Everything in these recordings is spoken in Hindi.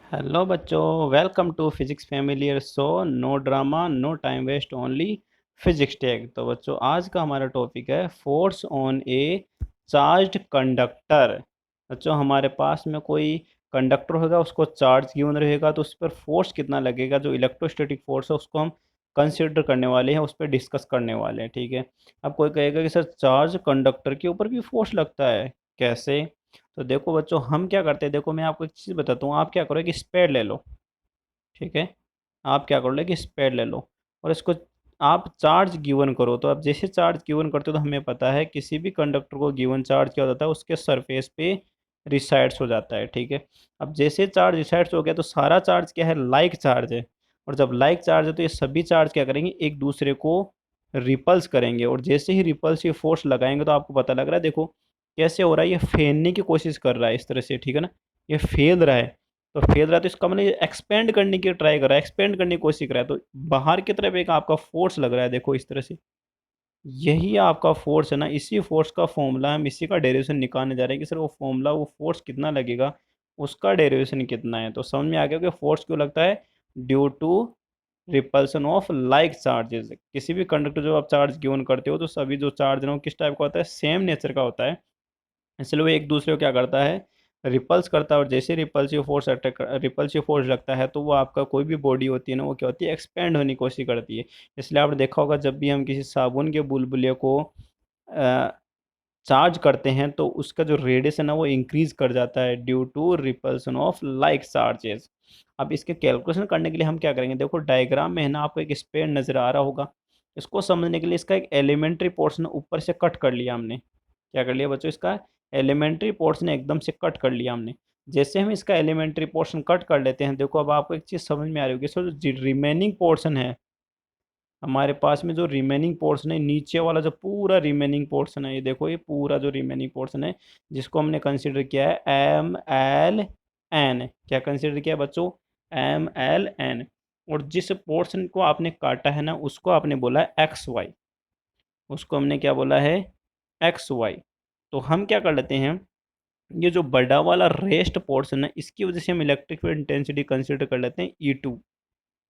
हेलो बच्चों, welcome to physics familiar show. No drama, no time waste, only physics tech. तो बच्चों, आज का हमारा टॉपिक है force on a charged conductor. बच्चों, हमारे पास में कोई कंडक्टर होगा, उसको चार्ज गिवन रहेगा तो उस पर फोर्स कितना लगेगा, जो इलेक्ट्रोस्टैटिक फोर्स है उसको हम कंसिडर करने वाले हैं, उस पर डिस्कस करने वाले हैं। ठीक है। अब कोई कहेगा कि सर चार्ज कंडक्टर के ऊपर भी फोर्स लगता है, कैसे? तो देखो बच्चों, हम क्या करते हैं, देखो मैं आपको एक चीज़ बताता हूँ। आप क्या करो कि स्पेड ले लो। ठीक है। आप क्या करो कि स्पेड ले लो और इसको आप चार्ज गिवन करो। तो आप जैसे चार्ज गिवन करते हो तो हमें पता है किसी भी कंडक्टर को गिवन चार्ज क्या होता है, उसके सरफेस पे रिसाइड्स हो जाता है। ठीक है। अब जैसे चार्ज रिसाइड्स हो गया तो सारा चार्ज क्या है, लाइक चार्ज है। और जब लाइक चार्ज है तो ये सभी चार्ज क्या करेंगे, एक दूसरे को रिपल्स करेंगे। और जैसे ही रिपल्सिव फोर्स लगाएंगे तो आपको पता लग रहा है, देखो कैसे हो रहा है, ये फेलने की कोशिश कर रहा है इस तरह से। ठीक है ना, ये फेल रहा है। तो फेल रहा है तो इसका मतलब एक्सपेंड करने की ट्राई कर रहा है, एक्सपेंड करने की कोशिश कर रहा है, तो बाहर की तरफ एक आपका फोर्स लग रहा है, देखो इस तरह से। यही आपका फोर्स है ना, इसी फोर्स का फॉर्मूला हम इसी का डेरिवेशन निकालने जा रहे हैं कि सर वो फॉर्मूला, वो फोर्स कितना लगेगा, उसका डेरिवेशन कितना है। तो समझ में आ गया कि फोर्स क्यों लगता है, due to repulsion of like charges. किसी भी कंडक्टर जो आप चार्ज गिवन करते हो तो सभी जो चार्ज है वो किस टाइप का होता है, सेम नेचर का होता है। इसलिए वो एक दूसरे को क्या करता है, रिपल्स करता है। और जैसे repulsive force attack, repulsive force लगता है तो वो आपका कोई भी बॉडी होती है ना, वो क्या होती है, एक्सपेंड होने की कोशिश करती है। इसलिए आपने देखा होगा, जब भी हम किसी साबुन के बुलबुले को चार्ज करते हैं तो उसका जो रेडिएशन है वो इंक्रीज कर जाता है, due to repulsion of like charges. अब इसके कैलकुलेशन करने के लिए हम क्या करेंगे, देखो डायग्राम में है ना, आपको एक स्पेड नज़र आ रहा होगा। इसको समझने के लिए इसका एक एलिमेंट्री पोर्शन ऊपर से कट कर लिया हमने। क्या कर लिया बच्चों, इसका एलिमेंट्री पोर्शन एकदम से कट कर लिया हमने। जैसे हम इसका एलिमेंट्री पोर्शन कट कर लेते हैं, देखो अब आपको एक चीज़ समझ में आ रही होगी, सो जो रिमेनिंग पोर्शन है हमारे पास में, जो रिमेनिंग पोर्शन है नीचे वाला, जो पूरा रिमेनिंग पोर्शन है, ये देखो ये पूरा जो रिमेनिंग पोर्शन है जिसको हमने कंसिडर किया है एम एल एन। क्या कंसिडर किया बच्चों, एम एल एन। और जिस पोर्शन को आपने काटा है ना, उसको आपने बोला है एक्स वाई। उसको हमने क्या बोला है, एक्स वाई। तो हम क्या कर लेते हैं, ये जो बड़ा वाला रेस्ट पोर्शन है इसकी वजह से हम इलेक्ट्रिक फील्ड इंटेंसिटी कंसिडर कर लेते हैं E2।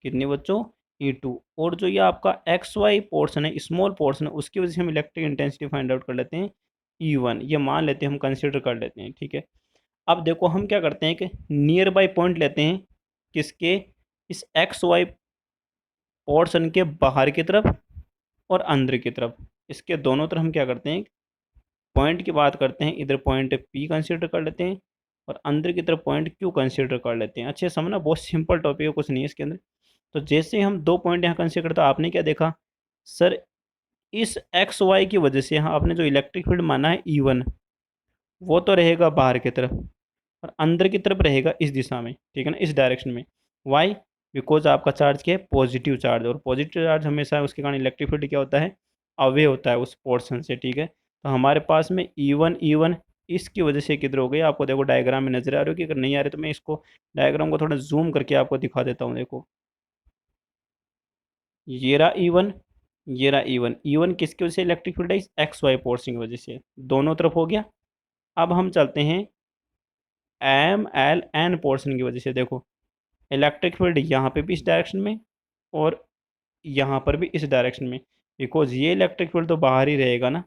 कितनी बच्चों, E2। और जो ये आपका एक्स वाई पोर्शन है, स्मॉल पोर्शन है, उसकी वजह से हम इलेक्ट्रिक इंटेंसिटी फाइंड आउट कर लेते हैं E1। ये मान लेते हैं, हम कंसिडर कर लेते हैं। ठीक है। अब देखो हम क्या करते हैं कि नियर बाई पॉइंट लेते हैं, किसके, इस एक्स वाई पोर्शन के बाहर की तरफ और अंदर की तरफ। इसके दोनों तरफ हम क्या करते हैं, पॉइंट की बात करते हैं, इधर पॉइंट P कंसिडर कर लेते हैं और अंदर की तरफ पॉइंट Q कंसिडर कर लेते हैं। अच्छे से समझना, बहुत सिंपल टॉपिक है, कुछ नहीं है इसके अंदर। तो जैसे ही हम दो पॉइंट यहाँ कंसिडर करते, आपने क्या देखा सर, इस एक्स वाई की वजह से यहाँ आपने जो इलेक्ट्रिक फील्ड माना है E1, वो तो रहेगा बाहर की तरफ और अंदर की तरफ रहेगा इस दिशा में। ठीक है ना, इस डायरेक्शन में। वाई, बिकॉज आपका चार्ज क्या है, पॉजिटिव चार्ज। और पॉजिटिव चार्ज हमेशा उसके कारण इलेक्ट्रिक फील्ड क्या होता है, अवे होता है उस पोर्शन से। ठीक है। तो हमारे पास में E1 इसकी वजह से किधर हो गई, आपको देखो डायग्राम में नजर आ रही हो कि, अगर नहीं आ रही तो मैं इसको डायग्राम को थोड़ा जूम करके आपको दिखा देता हूँ। देखो ये रहा E1, ये रहा E1 किसकी वजह से इलेक्ट्रिक फील्ड है, इस एक्स वाई पोर्शन की वजह से, दोनों तरफ हो गया। अब हम चलते हैं एम एल एन पोर्शन की वजह से। देखो इलेक्ट्रिक फील्ड यहाँ पे भी इस डायरेक्शन में और यहाँ पर भी इस डायरेक्शन में, बिकॉज ये इलेक्ट्रिक फील्ड तो बाहर ही रहेगा ना।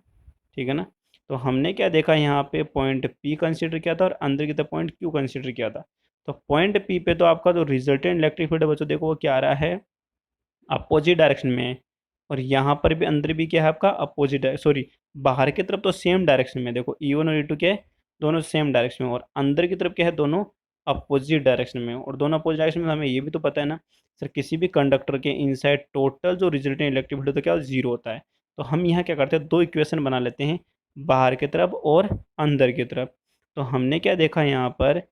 ठीक है ना। तो हमने क्या देखा, यहाँ पे पॉइंट P कंसिडर किया था और अंदर की तरफ पॉइंट Q कंसिडर किया था। तो पॉइंट P पे तो आपका जो रिजल्टेंट इलेक्ट्रिक फील्ड है बच्चों, देखो वो क्या आ रहा है, अपोजिट डायरेक्शन में है। और यहाँ पर भी अंदर भी क्या है आपका, अपोजिट, सॉरी बाहर की तरफ तो सेम डायरेक्शन में। देखो E1 और E2 क्या है, दोनों सेम डायरेक्शन में। और अंदर की तरफ क्या है, दोनों अपोजिट डायरेक्शन में। और दोनों अपोजिट डायरेक्शन में, हमें ये भी तो पता है ना सर, किसी भी कंडक्टर के इनसाइड टोटल जो रिजल्टेंट इलेक्ट्रिक फील्ड होता है क्या, जीरो होता है। तो हम यहाँ क्या करते हैं, दो इक्वेशन बना लेते हैं, बाहर की तरफ और अंदर की तरफ। तो हमने क्या देखा यहाँ पर,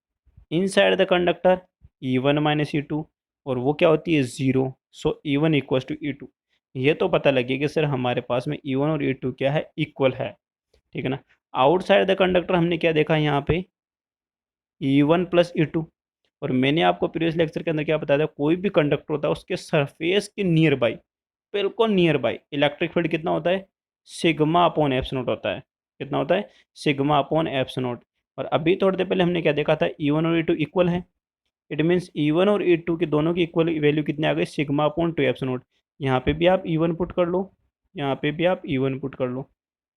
inside the conductor E1 - E2, और वो क्या होती है, zero. So E1 equals to E2। ये तो पता लगे कि सर हमारे पास में E1 और E2 क्या है, इक्वल है। ठीक है ना। आउटसाइड द कंडक्टर हमने क्या देखा यहाँ पे, E1 + E2। और मैंने आपको प्रीवियस लेक्चर के अंदर क्या बताया था, कोई भी कंडक्टर होता है उसके सरफेस के नियर बाई, बिल्कुल नियर बाई, इलेक्ट्रिक फील्ड कितना होता है, सिग्मा अपॉन एप्सिलॉन होता है। कितना होता है, सिग्मा अपॉन एप्सिलॉन। और अभी थोड़ी देर पहले हमने क्या देखा था, E1 और E2 इक्वल है। इट मीन्स E1 और E2 के दोनों की इक्वल वैल्यू कितनी आ गई, सिग्मा अपॉन 2 एप्सिलॉन नॉट। यहाँ पे भी आप E1 पुट कर लो, यहाँ पे भी आप E1 पुट कर लो।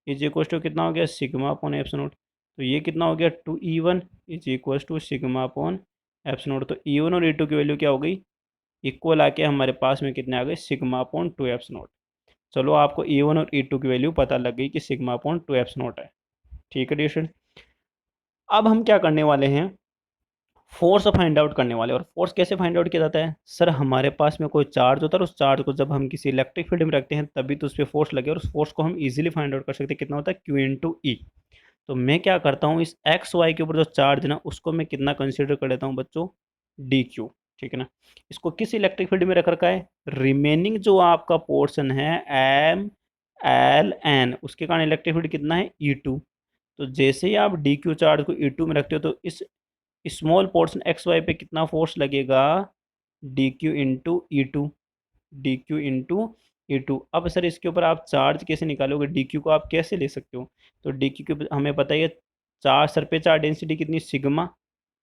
इज इक्वल टू कितना हो गया, सिग्मा अपॉन एप्सिलॉन नॉट। तो ये कितना हो गया, 2E1 is equal to sigma upon epsilon naught. तो E1 और E2 की वैल्यू क्या हो गई, इक्वल आके हमारे पास में कितने आ गए, सिग्मा अपॉन 2 एप्सिलॉन नॉट। चलो आपको E1 और E2 की वैल्यू पता लग गई कि सिग्मा अपॉन 2 एप्सिलॉन नॉट है। ठीक है डियर। अब हम क्या करने वाले हैं, फोर्स फाइंड आउट करने वाले। और फोर्स कैसे फाइंड आउट किया जाता है, सर हमारे पास में कोई चार्ज होता है और उस चार्ज को जब हम किसी इलेक्ट्रिक फील्ड में रखते हैं तभी तो उस पर फोर्स लगे, और उस फोर्स को हम इजीली फाइंड आउट कर सकते हैं। कितना होता है, Q इंटू ई। तो मैं क्या करता हूँ, इस एक्स वाई के ऊपर जो चार्ज है ना उसको मैं कितना कंसिडर कर लेता हूँ बच्चों, DQ। ठीक है ना। इसको किस इलेक्ट्रिक फील्ड में रख रखा है, रिमेनिंग जो आपका पोर्शन है MLN, उसके कारण इलेक्ट्रिक फील्ड कितना है, E2। तो जैसे ही आप DQ चार्ज को E2 में रखते हो तो इस स्मॉल पोर्शन एक्स वाई पे कितना फोर्स लगेगा, DQ इंटू ई टू। अब सर इसके ऊपर आप चार्ज कैसे निकालोगे, DQ को आप कैसे ले सकते हो, तो DQ के हमें पता ही है, चार सर पे चार डेंसिटी कितनी, सिग्मा।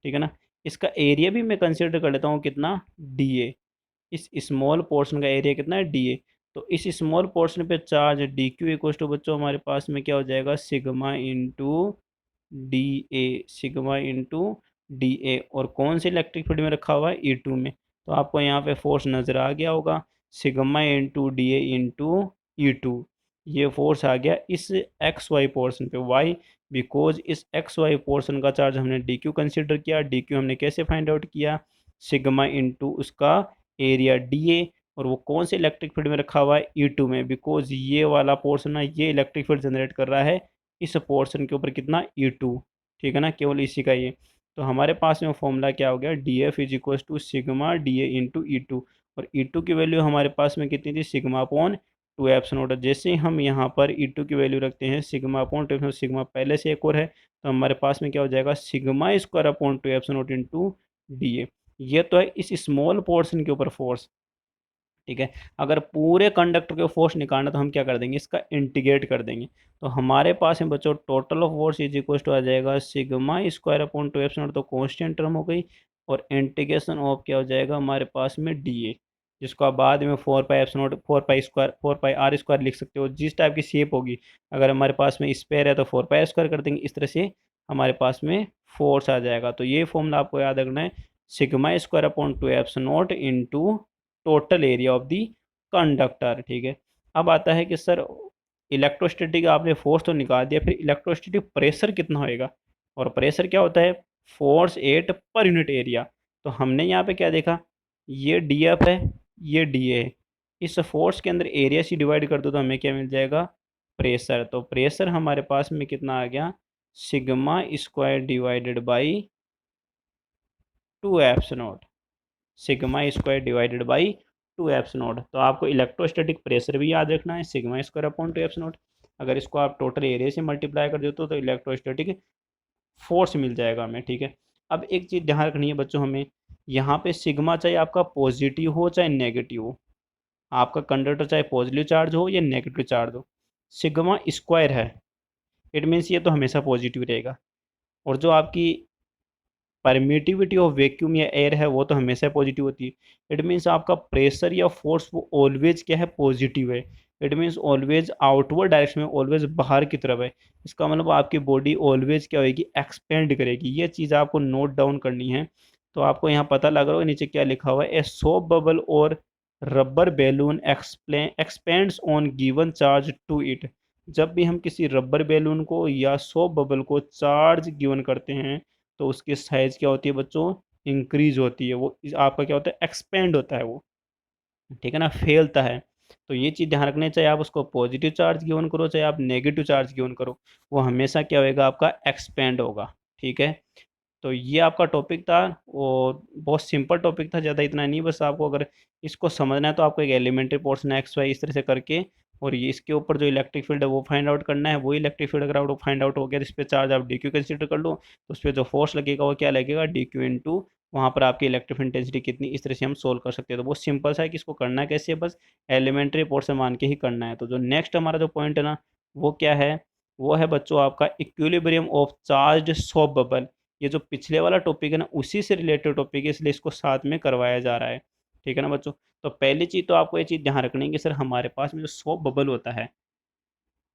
ठीक है ना। इसका एरिया भी मैं कंसिडर कर लेता हूँ कितना, DA। इस स्मॉल पोर्शन का एरिया कितना है, DA। तो इस स्मॉल पोर्शन पे चार्ज DQ इक्वल टू बच्चों हमारे पास में क्या हो जाएगा, sigma into DA, sigma into DA। और कौन से इलेक्ट्रिक फील्ड में रखा हुआ है, E2 में। तो आपको यहाँ पे फोर्स नज़र आ गया होगा, sigma into DA into E2। ये फोर्स आ गया इस एक्स वाई पोर्शन पे, वाई बिकॉज इस एक्स वाई पोर्शन का चार्ज हमने DQ कंसिडर किया। DQ हमने कैसे फाइंड आउट किया, सिग्मा इंटू उसका एरिया DA। और वो कौन से इलेक्ट्रिक फील्ड में रखा हुआ है, E2 में, बिकॉज ये वाला पोर्शन है ये इलेक्ट्रिक फील्ड जनरेट कर रहा है इस पोर्शन के ऊपर कितना, E2। ठीक है ना, केवल इसी का ये। तो हमारे पास में फॉर्मूला क्या हो गया, DF is equal to sigma DA into E2। और E2 की वैल्यू हमारे पास में कितनी थी, सिग्मा अपॉन 2 एप्सिलॉन नॉट। जैसे ही हम यहाँ पर E2 की वैल्यू रखते हैं सिग्मा अपॉन 2 एप्सिलॉन, सिग्मा पहले से एक और है, तो हमारे पास में क्या हो जाएगा, sigma square upon 2 epsilon not into DA। ये तो है इस स्मॉल पोर्शन के ऊपर फोर्स। ठीक है। अगर पूरे कंडक्टर के फोर्स निकालना तो हम क्या कर देंगे, इसका इंटीग्रेट कर देंगे। तो हमारे पास में बच्चों total of force is equal to आ जाएगा सिग्मा स्क्वायर अपॉन 2 एप्सिलॉन, तो कांस्टेंट टर्म हो गई। और इंटीग्रेशन ऑफ क्या हो जाएगा हमारे पास में DA, जिसको आप बाद में 4 पाई एप्सिलॉन, 4 पाई स्क्वायर, 4 पाई R स्क्वायर लिख सकते हो, जिस टाइप की शेप होगी। अगर हमारे पास में स्पेयर है तो 4 पाई स्क्वायर कर देंगे, इस तरह से हमारे पास में फोर्स आ जाएगा। तो ये फॉर्मूला आपको याद रखना है, sigma square upon 2 epsilon into total area of the conductor. ठीक है। अब आता है कि सर इलेक्ट्रोस्टैटिक आपने फोर्स तो निकाल दिया, फिर इलेक्ट्रोस्टैटिक प्रेशर कितना होएगा। और प्रेशर क्या होता है, force at per unit area. तो हमने यहाँ पे क्या देखा, ये DF है, ये DA है। इस फोर्स के अंदर एरिया से डिवाइड कर दो तो हमें क्या मिल जाएगा, प्रेशर। तो प्रेशर हमारे पास में कितना आ गया, sigma square divided by 2 epsilon, sigma square divided by 2 epsilon. तो आपको इलेक्ट्रोस्टैटिक प्रेशर भी याद रखना है, सिग्मा स्क्वायर अपॉन 2 एप्सिलॉन। अगर इसको आप टोटल एरिया से मल्टीप्लाई कर देते हो तो इलेक्ट्रोस्टैटिक फोर्स मिल जाएगा हमें। ठीक है। अब एक चीज़ ध्यान रखनी है बच्चों हमें, यहाँ पे सिग्मा चाहे आपका पॉजिटिव हो चाहे नेगेटिव हो, आपका कंडक्टर चाहे पॉजिटिव चार्ज हो या नेगेटिव चार्ज हो, सिग्मा स्क्वायर है, इट मीन्स ये तो हमेशा पॉजिटिव रहेगा। और जो आपकी परमिटिविटी ऑफ वैक्यूम या एयर है वो तो हमेशा पॉजिटिव होती है। इट मीन्स आपका प्रेशर या फोर्स वो ऑलवेज क्या है, पॉजिटिव है। It means always outward direction में, ऑलवेज बाहर की तरफ है। इसका मतलब आपकी बॉडी ऑलवेज क्या होगी, एक्सपेंड करेगी। ये चीज़ आपको नोट डाउन करनी है। तो आपको यहाँ पता लग रहा होगा नीचे क्या लिखा हुआ है, ए सोप बबल और rubber balloon expands on given charge to it. जब भी हम किसी रबर बैलून को या सोप बबल को चार्ज गिवन करते हैं तो उसकी साइज क्या होती है बच्चों, इंक्रीज होती है। वो आपका क्या होता है, एक्सपेंड होता है वो। ठीक है ना, फैलता है। तो ये चीज़ ध्यान रखनी, चाहे आप उसको पॉजिटिव चार्ज गिवन करो चाहे आप नेगेटिव चार्ज गिवन करो, वो हमेशा क्या होएगा, आपका एक्सपेंड होगा। ठीक है। तो ये आपका टॉपिक था और बहुत सिंपल टॉपिक था, ज़्यादा इतना नहीं। बस आपको अगर इसको समझना है तो आपको एक एलिमेंट्री पोर्शन एक्स वाई इस तरह से करके, और ये इसके ऊपर जो इलेक्ट्रिक फील्ड है वो फाइंड आउट करना है। वो इलेक्ट्रिक फील्ड अगर आपको फाइंड आउट हो गया तो इस पर चार्ज आप DQ कंसिडर कर लो, तो उस पर जो फोर्स लगेगा वो क्या लगेगा, DQ इंटू वहाँ पर आपकी इलेक्ट्रिक इंटेंसिटी कितनी, इस तरह से हम सोल्व कर सकते हैं। तो बहुत सिंपल सा है कि इसको करना कैसे है, बस एलिमेंट्री पोर्शन मान के ही करना है। तो जो नेक्स्ट हमारा जो पॉइंट है ना वो क्या है, वो है बच्चों आपका equilibrium of charge soap bubble. ये जो पिछले वाला टॉपिक है ना उसी से रिलेटेड टॉपिक है, इसलिए इसको साथ में करवाया जा रहा है। ठीक है ना बच्चों। तो पहली चीज़ तो आपको ये चीज़ ध्यान रखनी है कि सर हमारे पास में जो सोप बबल होता है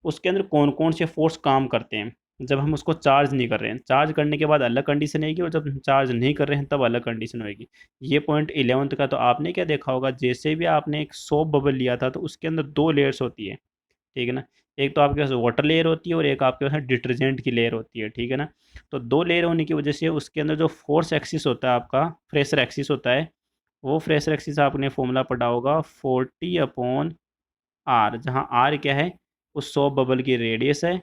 उसके अंदर कौन कौन से फोर्स काम करते हैं जब हम उसको चार्ज नहीं कर रहे हैं। चार्ज करने के बाद अलग कंडीशन आएगी और जब हम चार्ज नहीं कर रहे हैं तब अलग कंडीशन होगी। ये पॉइंट 11th का तो आपने क्या देखा होगा, जैसे भी आपने एक सोप बबल लिया था तो उसके अंदर दो लेयर्स होती है। ठीक है ना। एक तो आपके पास वाटर लेयर होती है और एक आपके पास डिटर्जेंट की लेयर होती है। ठीक है ना। तो दो लेयर होने की वजह से उसके अंदर जो फोर्स एक्सिस होता है आपका, प्रेशर एक्सिस होता है, वो प्रेशर एक्सिस आपने फॉर्मूला पढ़ा होगा 40/r, जहाँ आर क्या है उस सॉप बबल की रेडियस है,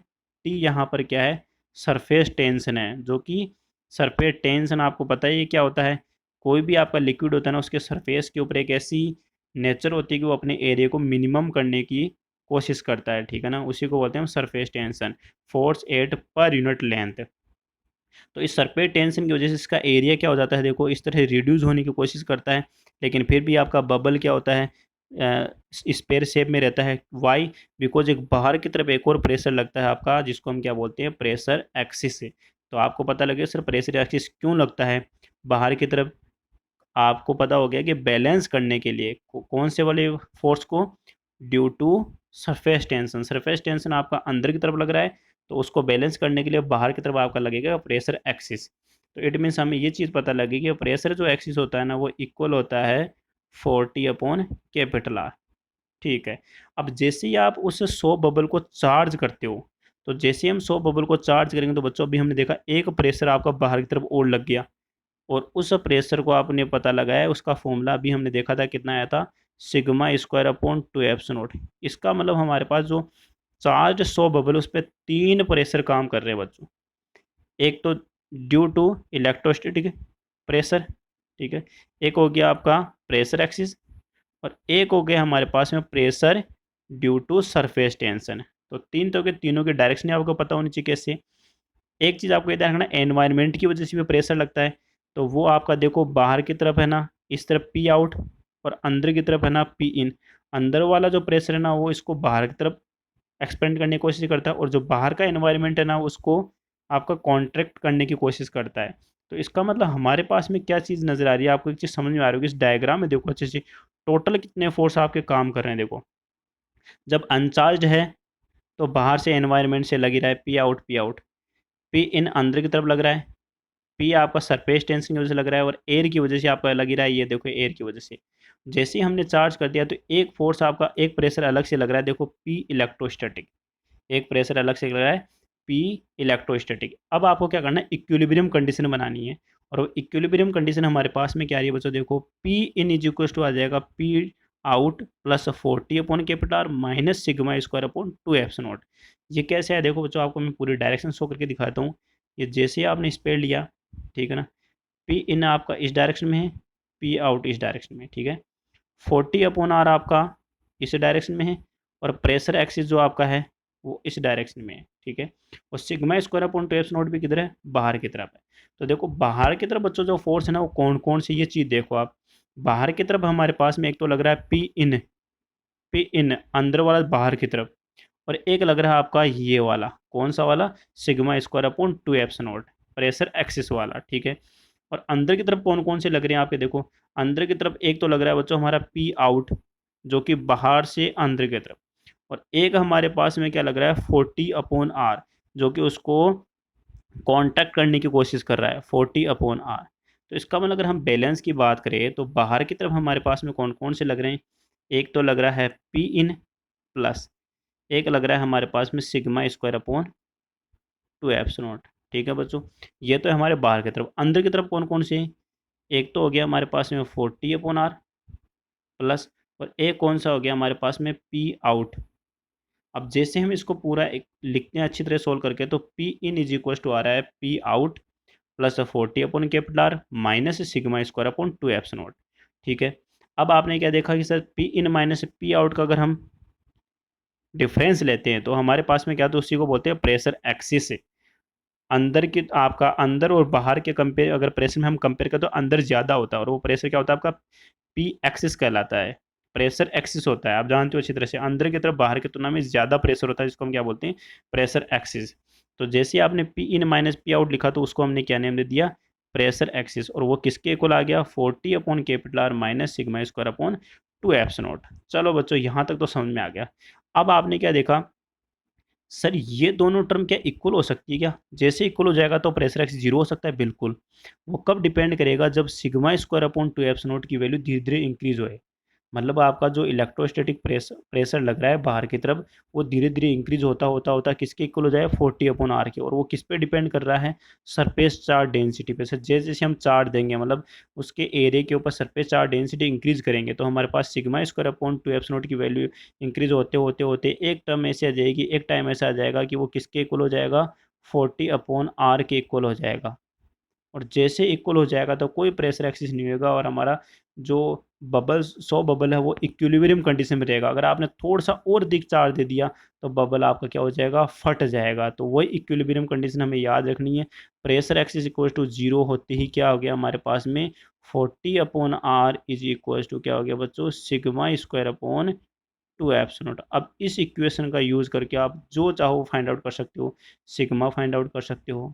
टी यहाँ पर क्या है सरफेस टेंशन है। जो कि सरफेस टेंशन आपको पता ही है क्या होता है। कोई भी आपका लिक्विड होता है ना उसके सरफेस के ऊपर एक ऐसी नेचर होती है कि वो अपने एरिया को मिनिमम करने की कोशिश करता है। ठीक है ना। उसी को बोलते हैं हम surface tension, force at per unit length. तो इस सरफेस टेंशन की वजह से इसका एरिया क्या हो जाता है, देखो इस तरह रिड्यूस होने की कोशिश करता है, लेकिन फिर भी आपका बबल क्या होता है स्पेयर शेप में रहता है। वाई, बिकॉज एक बाहर की तरफ एक और प्रेशर लगता है आपका, जिसको हम क्या बोलते हैं प्रेशर एक्सिस से। तो आपको पता लगे सर प्रेशर एक्सिस क्यों लगता है बाहर की तरफ। आपको पता हो गया कि बैलेंस करने के लिए कौन से वाले फोर्स को, due to surface tension. Surface tension आपका अंदर की तरफ लग रहा है तो उसको बैलेंस करने के लिए बाहर की तरफ आपका लगेगा प्रेशर एक्सिस। तो इट मीन्स हमें ये चीज़ पता लगी कि प्रेशर जो एक्सिस होता है ना वो इक्वल होता है 40/R। ठीक है। अब जैसे ही आप उस सोप बबल को चार्ज करते हो, तो जैसे ही हम सोप बबल को चार्ज करेंगे तो बच्चों अभी हमने देखा एक प्रेशर आपका बाहर की तरफ और लग गया, और उस प्रेशर को आपने पता लगाया, उसका फॉर्मूला अभी हमने देखा था कितना आया था, σ²/2ε0। इसका मतलब हमारे पास जो चार्ज 100 बबल उस पर तीन प्रेशर काम कर रहे हैं बच्चों। एक तो ड्यू टू इलेक्ट्रोस्टैटिक प्रेशर, ठीक है, एक हो गया आपका प्रेशर एक्सिस, और एक हो गया हमारे पास में pressure due to surface tension. तो तीन तो के तीनों की डायरेक्शन आपको पता होनी चाहिए कैसे। एक चीज़ आपको ये ध्यान रखना, एनवायरनमेंट की वजह से भी प्रेशर लगता है। तो वो आपका देखो बाहर की तरफ है ना इस तरफ पी आउट, और अंदर की तरफ है ना पी इन। अंदर वाला जो प्रेशर है ना वो इसको बाहर की तरफ एक्सपेंड करने की कोशिश करता है, और जो बाहर का एनवायरनमेंट है ना उसको आपका कॉन्ट्रैक्ट करने की कोशिश करता है। तो इसका मतलब हमारे पास में क्या चीज़ नज़र आ रही है, आपको एक चीज़ समझ में आ रही होगी इस डायग्राम में। देखो अच्छे से टोटल कितने फोर्स आपके काम कर रहे हैं। देखो जब अनचार्ज है तो बाहर से एनवायरनमेंट से लगी रहा है P out P out, P in अंदर की तरफ लग रहा है, पी आपका सरफेस टेंशन की वजह से लग रहा है, और एयर की वजह से आपका लग ही रहा है, ये देखो एयर की वजह से। जैसे ही हमने चार्ज कर दिया तो एक फोर्स आपका, एक प्रेशर अलग से लग रहा है, देखो पी इलेक्ट्रोस्टैटिक, एक प्रेशर अलग से लग रहा है पी इलेक्ट्रोस्टैटिक। अब आपको क्या करना है, इक्विलिब्रियम कंडीशन बनानी है, और वो इक्विलिब्रियम कंडीशन हमारे पास में क्या आ रही है बच्चों, देखो P in is equal to आ जाएगा P out plus 40/R minus σ²/2ε0। ये कैसे है देखो बच्चों, आपको मैं पूरी डायरेक्शन शो करके दिखाता हूँ। ये जैसे ही आपने स्पेड लिया, ठीक है ना, पी इन आपका इस डायरेक्शन में है, पी आउट इस डायरेक्शन में, ठीक है, 40/R आपका इस डायरेक्शन में है, और प्रेशर एक्सिस जो आपका है वो इस डायरेक्शन में है। ठीक है। और σ²/2ε0 भी किधर है, बाहर की तरफ है। तो देखो बाहर की तरफ बच्चों जो फोर्स है ना वो कौन कौन सी, ये चीज़ देखो आप। बाहर की तरफ हमारे पास में एक तो लग रहा है पी इन अंदर वाला बाहर की तरफ, और एक लग रहा है आपका ये वाला, कौन सा वाला, σ²/2ε0 प्रेशर एक्सिस वाला। ठीक है। और अंदर की तरफ कौन कौन से लग रहे हैं आपके, देखो अंदर की तरफ एक तो लग रहा है बच्चों हमारा पी आउट, जो कि बाहर से अंदर की तरफ, और एक हमारे पास में क्या लग रहा है 40/R, जो कि उसको कांटेक्ट करने की कोशिश कर रहा है 40/R। तो इसका मतलब अगर हम बैलेंस की बात करें तो बाहर की तरफ हमारे पास में कौन कौन से लग रहे हैं, एक तो लग रहा है पी इन प्लस, एक लग रहा है हमारे पास में σ²/2ε0। ठीक है बच्चों, ये तो है हमारे बाहर की तरफ। अंदर की तरफ कौन कौन से हैं, एक तो हो गया हमारे पास में 40/R प्लस, और एक कौन सा हो गया हमारे पास में पी आउट। अब जैसे हम इसको पूरा एक लिखते हैं अच्छी तरह सोल्व करके, तो P in is equal to आ रहा है P out plus 40/R minus σ²/2ε0। ठीक है। अब आपने क्या देखा कि sir P in minus P out का अगर हम डिफरेंस लेते हैं तो हमारे पास में क्या, तो उसी को बोलते हैं प्रेशर एक्सिस से। अंदर की आपका अंदर और बाहर के कंपेयर, अगर प्रेशर में हम कंपेयर करें तो अंदर ज़्यादा होता है, और वो प्रेशर क्या होता है आपका पी एक्सिस कहलाता है। प्रेशर एक्सिस होता है, आप जानते हो अच्छी तरह से, अंदर की तरफ बाहर की तुलना में ज़्यादा प्रेशर होता है, जिसको हम क्या बोलते हैं प्रेशर एक्सिस। तो जैसे आपने P in minus P out लिखा तो उसको हमने क्या नेम दे दिया, प्रेशर एक्सिस, और वो किसके इक्वल आ गया, 40 upon capital R minus sigma square upon 2 epsilon not. चलो बच्चों यहाँ तक तो समझ में आ गया। अब आपने क्या देखा, सर ये दोनों टर्म क्या इक्वल हो सकती है क्या, जैसे इक्वल हो जाएगा तो प्रेशर एक्स जीरो हो सकता है, बिल्कुल। वो कब डिपेंड करेगा, जब sigma square upon 2 epsilon naught की वैल्यू धीरे धीरे इंक्रीज होए। मतलब आपका जो इलेक्ट्रोस्टैटिक प्रेशर प्रेशर लग रहा है बाहर की तरफ, वो धीरे धीरे इंक्रीज होता होता होता किसके इक्वल हो जाए, 40 अपॉन आर के। और वो किस पे डिपेंड कर रहा है, सरफेस चार्ज डेंसिटी पे। जैसे जैसे हम चार्ज देंगे, मतलब उसके एरिया के ऊपर सरफेस चार्ज डेंसिटी इंक्रीज करेंगे, तो हमारे पास sigma square upon 2 epsilon naught की वैल्यू इंक्रीज होते होते होते एक टर्म ऐसे आ जाएगी, एक टाइम ऐसा आ जाएगा कि वो किसके इक्वल हो जाएगा, 40 अपॉन आर के इक्वल हो जाएगा। और जैसे इक्वल हो जाएगा तो कोई प्रेशर एक्सिस नहीं होगा, और हमारा जो बबल्स 100 बबल है वो इक्विलिब्रियम कंडीशन में रहेगा। अगर आपने थोड़ा सा और अधिक चार्ज दे दिया तो बबल आपका क्या हो जाएगा, फट जाएगा। तो वही इक्विलिब्रियम कंडीशन हमें याद रखनी है। Pressure excess equal to zero होते ही क्या हो गया हमारे पास में, 40 upon R is equal to क्या हो गया बच्चों, sigma square upon 2 epsilon naught. अब इस इक्वेशन का यूज़ करके आप जो चाहो फाइंड आउट कर सकते हो। सिग्मा फाइंड आउट कर सकते हो,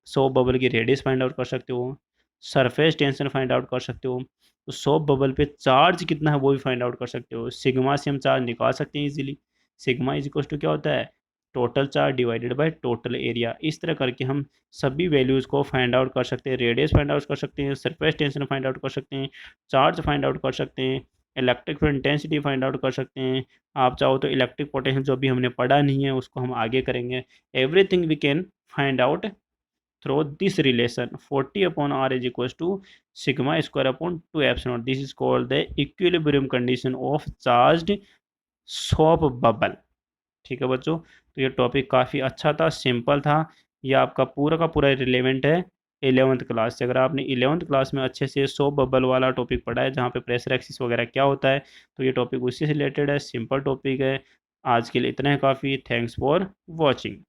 100 बबल की रेडियस फाइंड आउट कर सकते हो, सरफेस टेंशन फाइंड आउट कर सकते हो, तो 100 बबल पे चार्ज कितना है वो भी फाइंड आउट कर सकते हो। सिग्मा से हम चार्ज निकाल सकते हैं easily. Sigma is equal to क्या होता है, total charge divided by total area. इस तरह करके हम सभी वैल्यूज़ को फाइंड आउट कर सकते हैं। रेडियस फाइंड आउट कर सकते हैं, सरफेस टेंशन फाइंड आउट कर सकते हैं, चार्ज फाइंड आउट कर सकते हैं, electric field intensity find out कर सकते हैं। आप चाहो तो इलेक्ट्रिक पोटेंशियल जो अभी हमने पढ़ा नहीं है उसको हम आगे करेंगे। Everything we can find out through this relation, 40 upon r is equals to sigma square upon 2 epsilon। This is called the equilibrium condition of charged soap bubble। ठीक है बच्चों, तो ये टॉपिक काफ़ी अच्छा था, सिंपल था। ये आपका पूरा का पूरा रिलेवेंट है 11th क्लास से। अगर आपने 11th क्लास में अच्छे से सोप बबल वाला टॉपिक पढ़ा है, जहाँ पे प्रेशर एक्सिस वगैरह क्या होता है, तो ये टॉपिक उससे रिलेटेड है, सिंपल टॉपिक है। आज के लिए इतना ही काफ़ी। Thanks for watching.